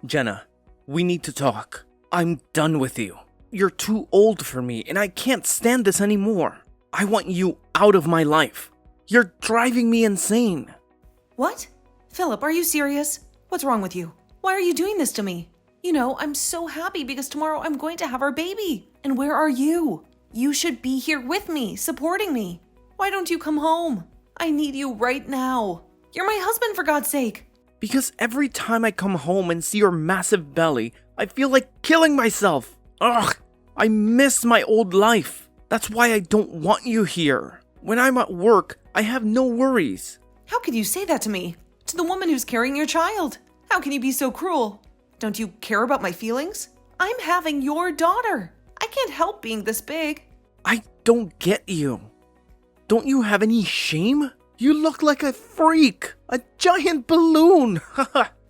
Jenna, we need to talk. I'm done with you. You're too old for me, and I can't stand this anymore. I want you out of my life. You're driving me insane. What? Philip, are you serious? What's wrong with you? Why are you doing this to me? You know, I'm so happy because tomorrow I'm going to have our baby. And where are you? You should be here with me, supporting me. Why don't you come home? I need you right now. You're my husband, for God's sake. Because every time I come home and see your massive belly, I feel like killing myself. Ugh, I miss my old life. That's why I don't want you here. When I'm at work, I have no worries. How could you say that to me? To the woman who's carrying your child? How can you be so cruel? Don't you care about my feelings? I'm having your daughter. I can't help being this big. I don't get you. Don't you have any shame? You look like a freak. A giant balloon.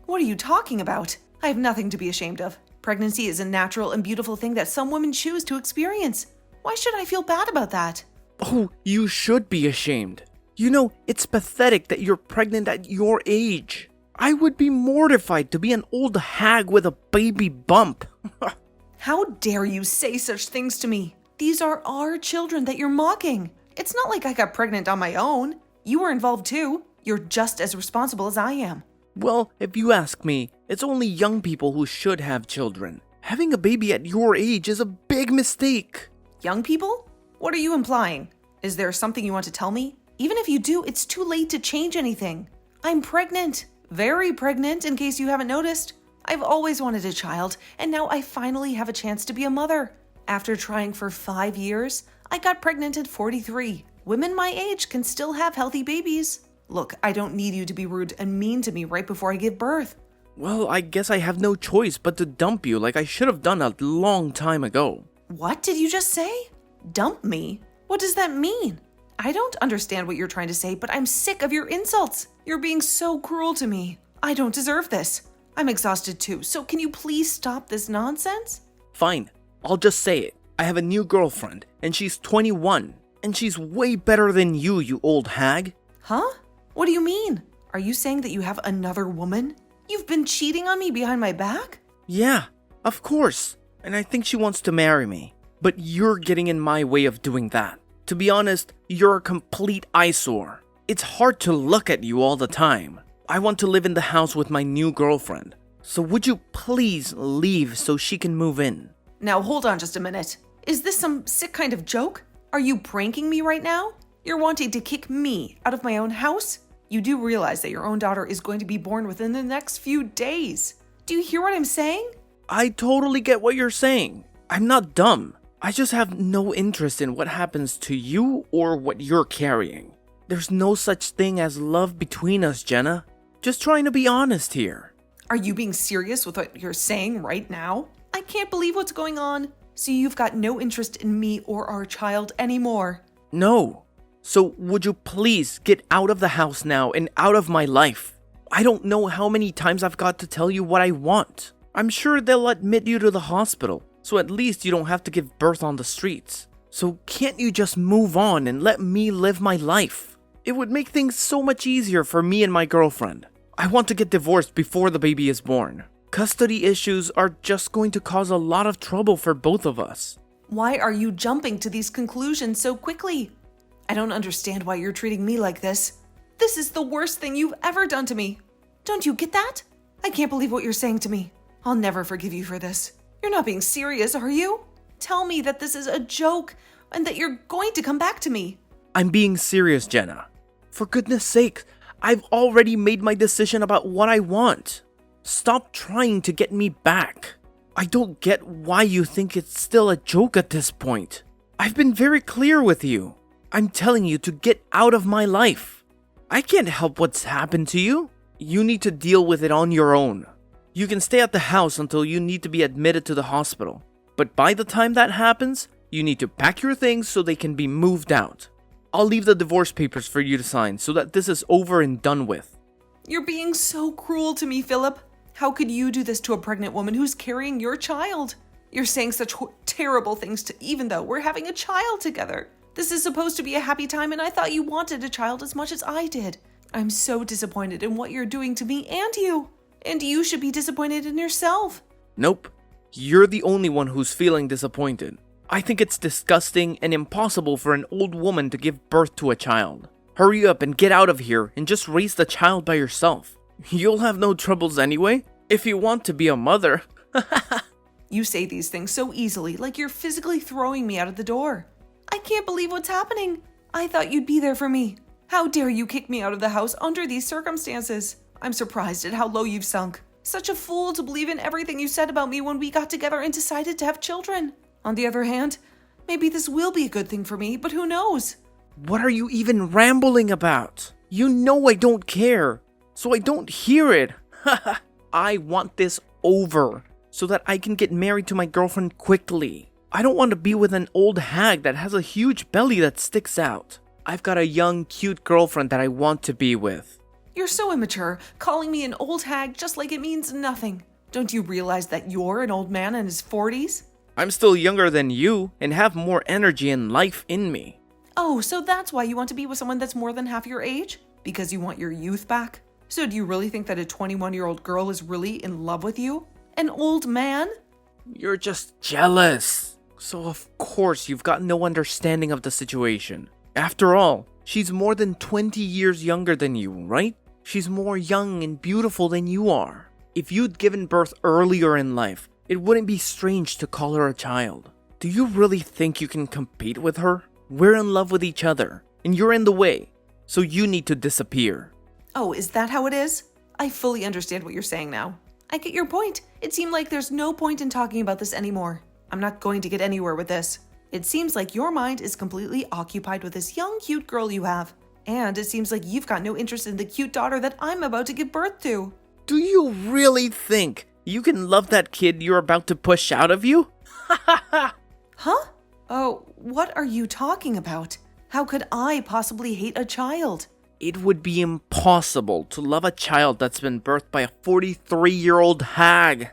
What are you talking about? I have nothing to be ashamed of. Pregnancy is a natural and beautiful thing that some women choose to experience. Why should I feel bad about that? Oh, you should be ashamed. You know, it's pathetic that you're pregnant at your age. I would be mortified to be an old hag with a baby bump. How dare you say such things to me? These are our children that you're mocking. It's not like I got pregnant on my own. You were involved too. You're just as responsible as I am. Well, if you ask me, it's only young people who should have children. Having a baby at your age is a big mistake. Young people? What are you implying? Is there something you want to tell me? Even if you do, it's too late to change anything. I'm pregnant. Very pregnant, in case you haven't noticed. I've always wanted a child, and now I finally have a chance to be a mother. After trying for 5 years, I got pregnant at 43. Women my age can still have healthy babies. Look, I don't need you to be rude and mean to me right before I give birth. Well, I guess I have no choice but to dump you like I should have done a long time ago. What did you just say? Dump me? What does that mean? I don't understand what you're trying to say, but I'm sick of your insults. You're being so cruel to me. I don't deserve this. I'm exhausted too, so can you please stop this nonsense? Fine, I'll just say it. I have a new girlfriend, and she's 21, and she's way better than you old hag. Huh? What do you mean? Are you saying that you have another woman? You've been cheating on me behind my back? Yeah, of course. And I think she wants to marry me. But you're getting in my way of doing that. To be honest, you're a complete eyesore. It's hard to look at you all the time. I want to live in the house with my new girlfriend. So would you please leave so she can move in? Now hold on just a minute. Is this some sick kind of joke? Are you pranking me right now? You're wanting to kick me out of my own house? You do realize that your own daughter is going to be born within the next few days. Do you hear what I'm saying? I totally get what you're saying. I'm not dumb. I just have no interest in what happens to you or what you're carrying. There's no such thing as love between us, Jenna. Just trying to be honest here. Are you being serious with what you're saying right now? I can't believe what's going on. So you've got no interest in me or our child anymore. No. So would you please get out of the house now and out of my life? I don't know how many times I've got to tell you what I want. I'm sure they'll admit you to the hospital, so at least you don't have to give birth on the streets. So can't you just move on and let me live my life? It would make things so much easier for me and my girlfriend. I want to get divorced before the baby is born. Custody issues are just going to cause a lot of trouble for both of us. Why are you jumping to these conclusions so quickly? I don't understand why you're treating me like this. This is the worst thing you've ever done to me. Don't you get that? I can't believe what you're saying to me. I'll never forgive you for this. You're not being serious, are you? Tell me that this is a joke and that you're going to come back to me. I'm being serious, Jenna. For goodness sake, I've already made my decision about what I want. Stop trying to get me back. I don't get why you think it's still a joke at this point. I've been very clear with you. I'm telling you to get out of my life. I can't help what's happened to you. You need to deal with it on your own. You can stay at the house until you need to be admitted to the hospital. But by the time that happens, you need to pack your things so they can be moved out. I'll leave the divorce papers for you to sign so that this is over and done with. You're being so cruel to me, Philip. How could you do this to a pregnant woman who's carrying your child? You're saying such terrible things even though we're having a child together. This is supposed to be a happy time, and I thought you wanted a child as much as I did. I'm so disappointed in what you're doing to me and you. And you should be disappointed in yourself. Nope. You're the only one who's feeling disappointed. I think it's disgusting and impossible for an old woman to give birth to a child. Hurry up and get out of here and just raise the child by yourself. You'll have no troubles anyway, if you want to be a mother. You say these things so easily, like you're physically throwing me out of the door. I can't believe what's happening. I thought you'd be there for me. How dare you kick me out of the house under these circumstances? I'm surprised at how low you've sunk. Such a fool to believe in everything you said about me when we got together and decided to have children. On the other hand, maybe this will be a good thing for me, but who knows? What are you even rambling about? You know I don't care, so I don't hear it. I want this over, so that I can get married to my girlfriend quickly. I don't want to be with an old hag that has a huge belly that sticks out. I've got a young, cute girlfriend that I want to be with. You're so immature, calling me an old hag just like it means nothing. Don't you realize that you're an old man in his 40s? I'm still younger than you and have more energy and life in me. Oh, so that's why you want to be with someone that's more than half your age? Because you want your youth back? So do you really think that a 21-year-old girl is really in love with you? An old man? You're just jealous. So of course you've got no understanding of the situation. After all, she's more than 20 years younger than you, right? She's more young and beautiful than you are. If you'd given birth earlier in life, it wouldn't be strange to call her a child. Do you really think you can compete with her? We're in love with each other, and you're in the way, so you need to disappear. Oh, is that how it is? I fully understand what you're saying now. I get your point. It seemed like there's no point in talking about this anymore. I'm not going to get anywhere with this. It seems like your mind is completely occupied with this young, cute girl you have. And it seems like you've got no interest in the cute daughter that I'm about to give birth to. Do you really think you can love that kid you're about to push out of you? Huh? Oh, what are you talking about? How could I possibly hate a child? It would be impossible to love a child that's been birthed by a 43-year-old hag.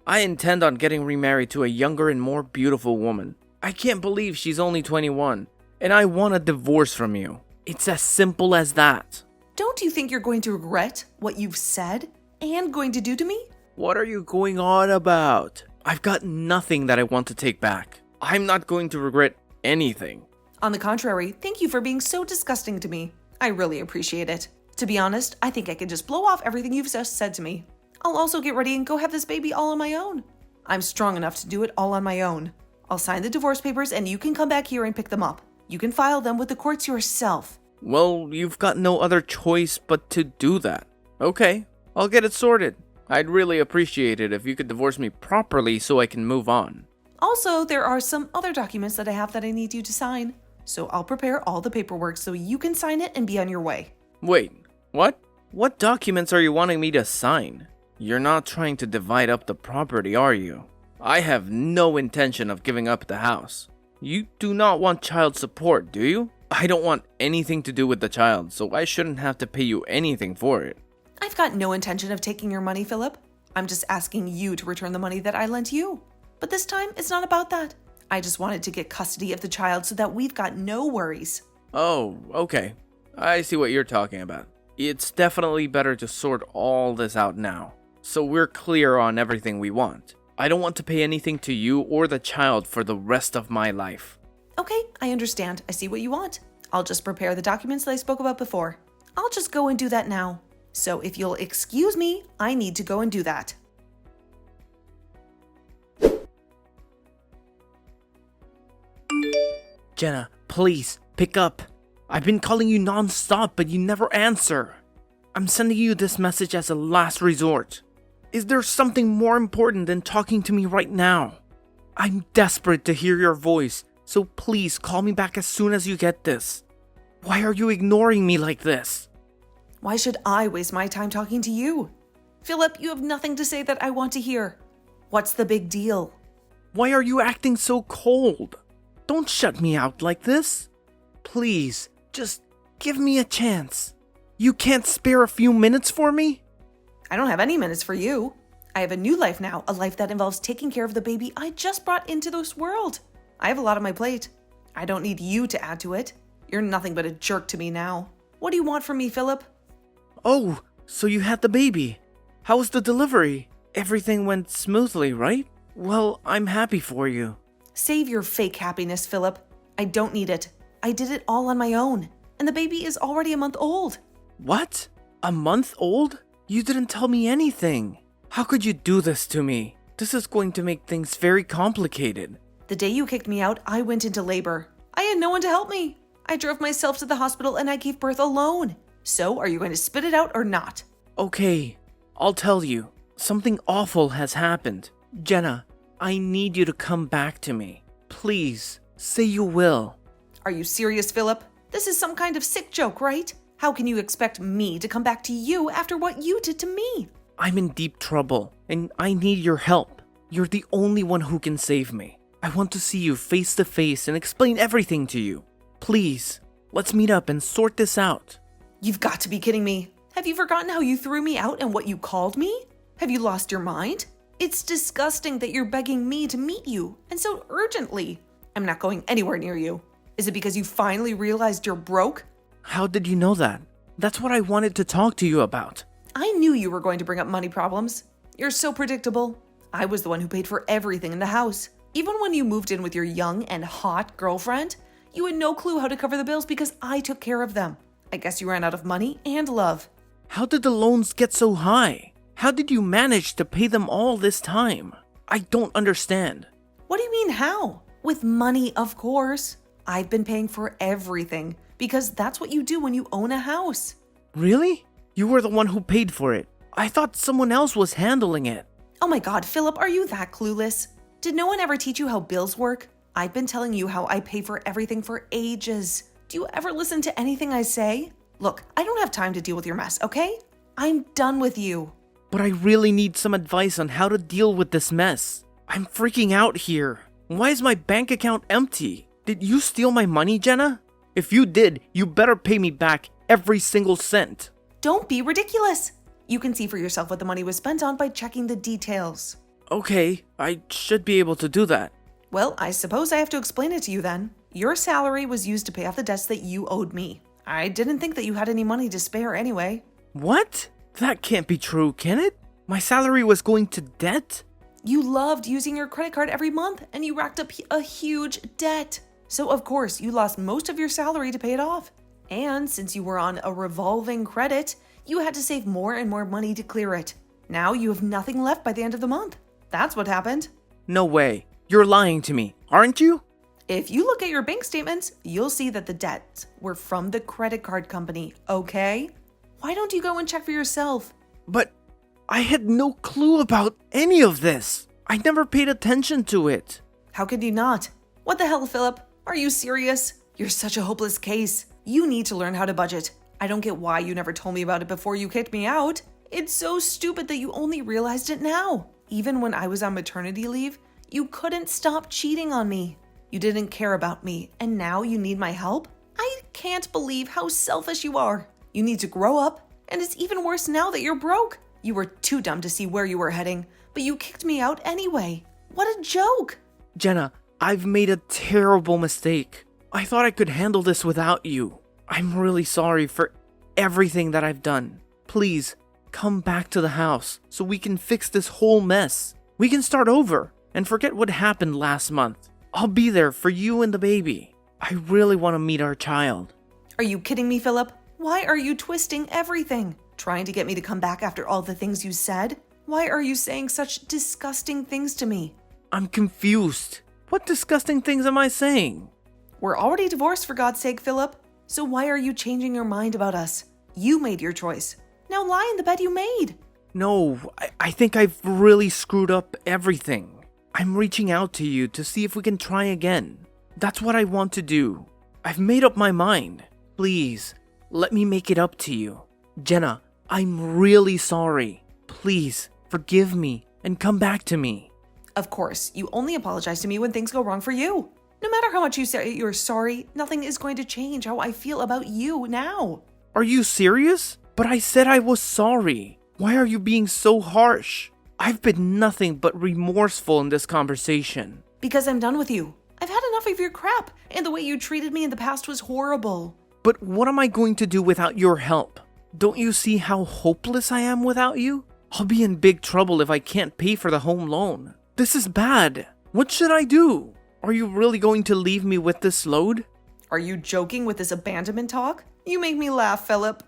I intend on getting remarried to a younger and more beautiful woman. I can't believe she's only 21, and I want a divorce from you. It's as simple as that. Don't you think you're going to regret what you've said and going to do to me? What are you going on about? I've got nothing that I want to take back. I'm not going to regret anything. On the contrary, thank you for being so disgusting to me. I really appreciate it. To be honest, I think I can just blow off everything you've just said to me. I'll also get ready and go have this baby all on my own. I'm strong enough to do it all on my own. I'll sign the divorce papers and you can come back here and pick them up. You can file them with the courts yourself. Well, you've got no other choice but to do that. Okay, I'll get it sorted. I'd really appreciate it if you could divorce me properly so I can move on. Also, there are some other documents that I have that I need you to sign. So I'll prepare all the paperwork so you can sign it and be on your way. Wait, what? What documents are you wanting me to sign? You're not trying to divide up the property, are you? I have no intention of giving up the house. You do not want child support, do you? I don't want anything to do with the child, so I shouldn't have to pay you anything for it. I've got no intention of taking your money, Philip. I'm just asking you to return the money that I lent you. But this time, it's not about that. I just wanted to get custody of the child so that we've got no worries. Oh, okay. I see what you're talking about. It's definitely better to sort all this out now, so we're clear on everything we want. I don't want to pay anything to you or the child for the rest of my life. Okay, I understand. I see what you want. I'll just prepare the documents that I spoke about before. I'll just go and do that now. So if you'll excuse me, I need to go and do that. Jenna, please, pick up. I've been calling you non-stop, but you never answer. I'm sending you this message as a last resort. Is there something more important than talking to me right now? I'm desperate to hear your voice, so please call me back as soon as you get this. Why are you ignoring me like this? Why should I waste my time talking to you? Philip, you have nothing to say that I want to hear. What's the big deal? Why are you acting so cold? Don't shut me out like this. Please, just give me a chance. You can't spare a few minutes for me? I don't have any minutes for you. I have a new life now, a life that involves taking care of the baby I just brought into this world. I have a lot on my plate. I don't need you to add to it. You're nothing but a jerk to me now. What do you want from me, Philip? Oh, so you had the baby. How was the delivery? Everything went smoothly, right? Well, I'm happy for you. Save your fake happiness, Philip. I don't need it. I did it all on my own. And the baby is already a month old. What? A month old? You didn't tell me anything. How could you do this to me? This is going to make things very complicated. The day you kicked me out, I went into labor. I had no one to help me. I drove myself to the hospital and I gave birth alone. So, are you going to spit it out or not? Okay, I'll tell you. Something awful has happened. Jenna, I need you to come back to me. Please, say you will. Are you serious, Philip? This is some kind of sick joke, right? How can you expect me to come back to you after what you did to me? I'm in deep trouble, and I need your help. You're the only one who can save me. I want to see you face to face and explain everything to you. Please, let's meet up and sort this out. You've got to be kidding me. Have you forgotten how you threw me out and what you called me? Have you lost your mind? It's disgusting that you're begging me to meet you, and so urgently. I'm not going anywhere near you. Is it because you finally realized you're broke? How did you know that? That's what I wanted to talk to you about. I knew you were going to bring up money problems. You're so predictable. I was the one who paid for everything in the house. Even when you moved in with your young and hot girlfriend, you had no clue how to cover the bills because I took care of them. I guess you ran out of money and love. How did the loans get so high? How did you manage to pay them all this time? I don't understand. What do you mean how? With money, of course. I've been paying for everything because that's what you do when you own a house. Really? You were the one who paid for it. I thought someone else was handling it. Oh my God, Philip, are you that clueless? Did no one ever teach you how bills work? I've been telling you how I pay for everything for ages. Do you ever listen to anything I say? Look, I don't have time to deal with your mess, okay? I'm done with you. But I really need some advice on how to deal with this mess. I'm freaking out here. Why is my bank account empty? Did you steal my money, Jenna? If you did, you better pay me back every single cent. Don't be ridiculous. You can see for yourself what the money was spent on by checking the details. Okay, I should be able to do that. Well, I suppose I have to explain it to you then. Your salary was used to pay off the debts that you owed me. I didn't think that you had any money to spare anyway. What? That can't be true, can it? My salary was going to debt? You loved using your credit card every month and you racked up a huge debt. So of course, you lost most of your salary to pay it off. And since you were on a revolving credit, you had to save more and more money to clear it. Now you have nothing left by the end of the month. That's what happened. No way. You're lying to me, aren't you? If you look at your bank statements, you'll see that the debts were from the credit card company, okay? Why don't you go and check for yourself? But I had no clue about any of this. I never paid attention to it. How could you not? What the hell, Philip? Are you serious? You're such a hopeless case. You need to learn how to budget. I don't get why you never told me about it before you kicked me out. It's so stupid that you only realized it now. Even when I was on maternity leave, you couldn't stop cheating on me. You didn't care about me, and now you need my help? I can't believe how selfish you are. You need to grow up, and it's even worse now that you're broke. You were too dumb to see where you were heading, but you kicked me out anyway. What a joke! Jenna, I've made a terrible mistake. I thought I could handle this without you. I'm really sorry for everything that I've done. Please, come back to the house so we can fix this whole mess. We can start over and forget what happened last month. I'll be there for you and the baby. I really want to meet our child. Are you kidding me, Philip? Why are you twisting everything? Trying to get me to come back after all the things you said? Why are you saying such disgusting things to me? I'm confused. What disgusting things am I saying? We're already divorced, for God's sake, Philip. So why are you changing your mind about us? You made your choice. Now lie in the bed you made. No, I think I've really screwed up everything. I'm reaching out to you to see if we can try again. That's what I want to do. I've made up my mind. Please, let me make it up to you. Jenna, I'm really sorry. Please, forgive me and come back to me. Of course, you only apologize to me when things go wrong for you. No matter how much you say you're sorry, nothing is going to change how I feel about you now. Are you serious? But I said I was sorry. Why are you being so harsh? I've been nothing but remorseful in this conversation. Because I'm done with you. I've had enough of your crap, and the way you treated me in the past was horrible. But what am I going to do without your help? Don't you see how hopeless I am without you? I'll be in big trouble if I can't pay for the home loan. This is bad. What should I do? Are you really going to leave me with this load? Are you joking with this abandonment talk? You make me laugh, Philip.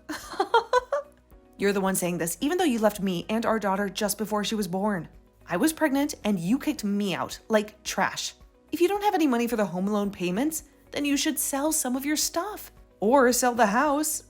You're the one saying this, even though you left me and our daughter just before she was born. I was pregnant and you kicked me out like trash. If you don't have any money for the home loan payments, then you should sell some of your stuff. Or sell the house.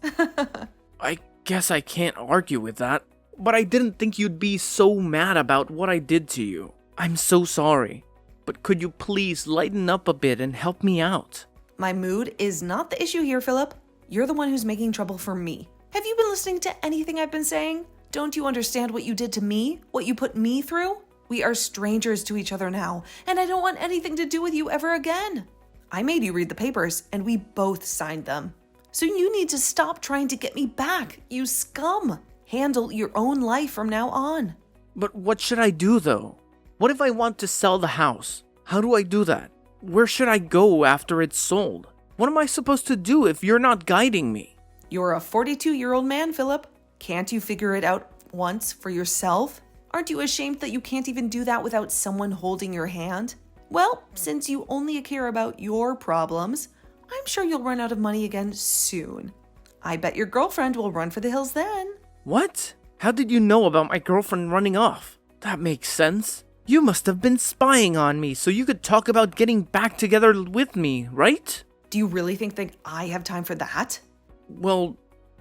I guess I can't argue with that. But I didn't think you'd be so mad about what I did to you. I'm so sorry. But could you please lighten up a bit and help me out? My mood is not the issue here, Philip. You're the one who's making trouble for me. Have you been listening to anything I've been saying? Don't you understand what you did to me? What you put me through? We are strangers to each other now, and I don't want anything to do with you ever again. I made you read the papers, and we both signed them. So you need to stop trying to get me back, you scum. Handle your own life from now on. But what should I do though? What if I want to sell the house? How do I do that? Where should I go after it's sold? What am I supposed to do if you're not guiding me? You're a 42-year-old man, Philip. Can't you figure it out once for yourself? Aren't you ashamed that you can't even do that without someone holding your hand? Well, since you only care about your problems, I'm sure you'll run out of money again soon. I bet your girlfriend will run for the hills then. What? How did you know about my girlfriend running off? That makes sense. You must have been spying on me so you could talk about getting back together with me, right? Do you really think I have time for that? Well,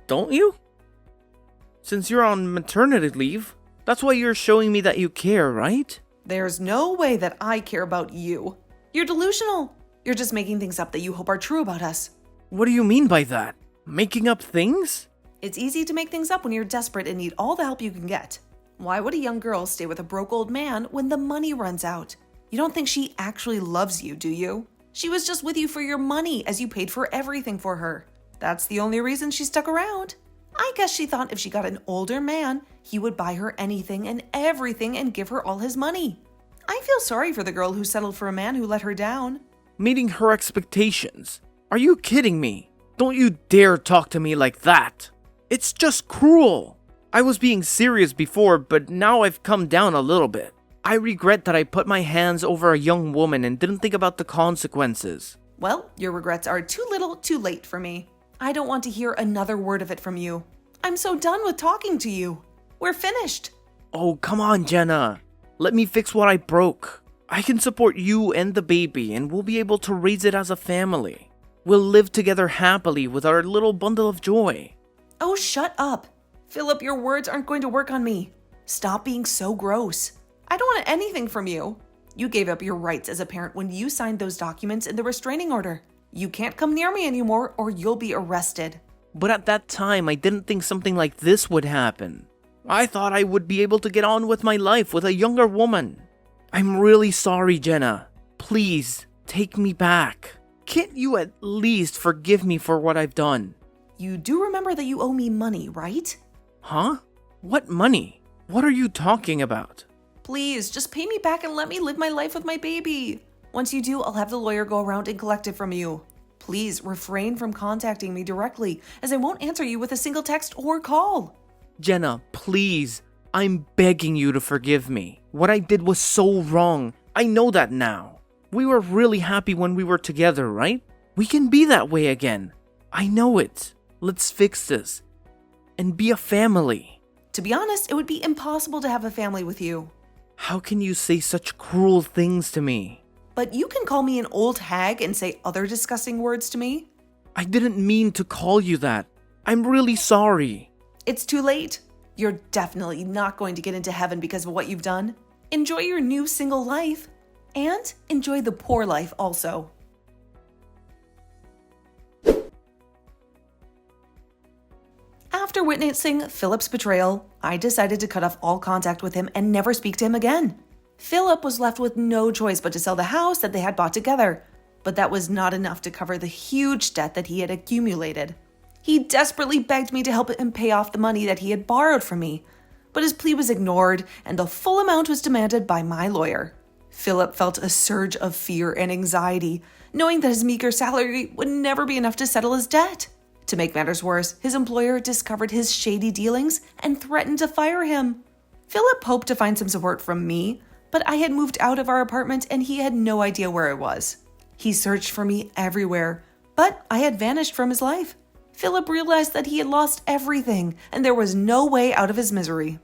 don't you? Since you're on maternity leave, that's why you're showing me that you care, right? There's no way that I care about you. You're delusional. You're just making things up that you hope are true about us. What do you mean by that? Making up things? It's easy to make things up when you're desperate and need all the help you can get. Why would a young girl stay with a broke old man when the money runs out? You don't think she actually loves you, do you? She was just with you for your money as you paid for everything for her. That's the only reason she stuck around. I guess she thought if she got an older man, he would buy her anything and everything and give her all his money. I feel sorry for the girl who settled for a man who let her down. Meeting her expectations? Are you kidding me? Don't you dare talk to me like that. It's just cruel. I was being serious before, but now I've come down a little bit. I regret that I put my hands over a young woman and didn't think about the consequences. Well, your regrets are too little, too late for me. I don't want to hear another word of it from you. I'm so done with talking to you. We're finished. Oh, come on, Jenna. Let me fix what I broke. I can support you and the baby, and we'll be able to raise it as a family. We'll live together happily with our little bundle of joy. Oh, shut up. Philip, your words aren't going to work on me. Stop being so gross. I don't want anything from you. You gave up your rights as a parent when you signed those documents in the restraining order. You can't come near me anymore or you'll be arrested. But at that time, I didn't think something like this would happen. I thought I would be able to get on with my life with a younger woman. I'm really sorry, Jenna. Please, take me back. Can't you at least forgive me for what I've done? You do remember that you owe me money, right? Huh? What money? What are you talking about? Please, just pay me back and let me live my life with my baby. Once you do, I'll have the lawyer go around and collect it from you. Please refrain from contacting me directly, as I won't answer you with a single text or call. Jenna, please. I'm begging you to forgive me. What I did was so wrong. I know that now. We were really happy when we were together, right? We can be that way again. I know it. Let's fix this. And be a family. To be honest, it would be impossible to have a family with you. How can you say such cruel things to me? But you can call me an old hag and say other disgusting words to me. I didn't mean to call you that. I'm really sorry. It's too late. You're definitely not going to get into heaven because of what you've done. Enjoy your new single life. And enjoy the poor life also. After witnessing Philip's betrayal, I decided to cut off all contact with him and never speak to him again. Philip was left with no choice but to sell the house that they had bought together, but that was not enough to cover the huge debt that he had accumulated. He desperately begged me to help him pay off the money that he had borrowed from me, but his plea was ignored and the full amount was demanded by my lawyer. Philip felt a surge of fear and anxiety, knowing that his meager salary would never be enough to settle his debt. To make matters worse, his employer discovered his shady dealings and threatened to fire him. Philip hoped to find some support from me, but I had moved out of our apartment and he had no idea where I was. He searched for me everywhere, but I had vanished from his life. Philip realized that he had lost everything and there was no way out of his misery.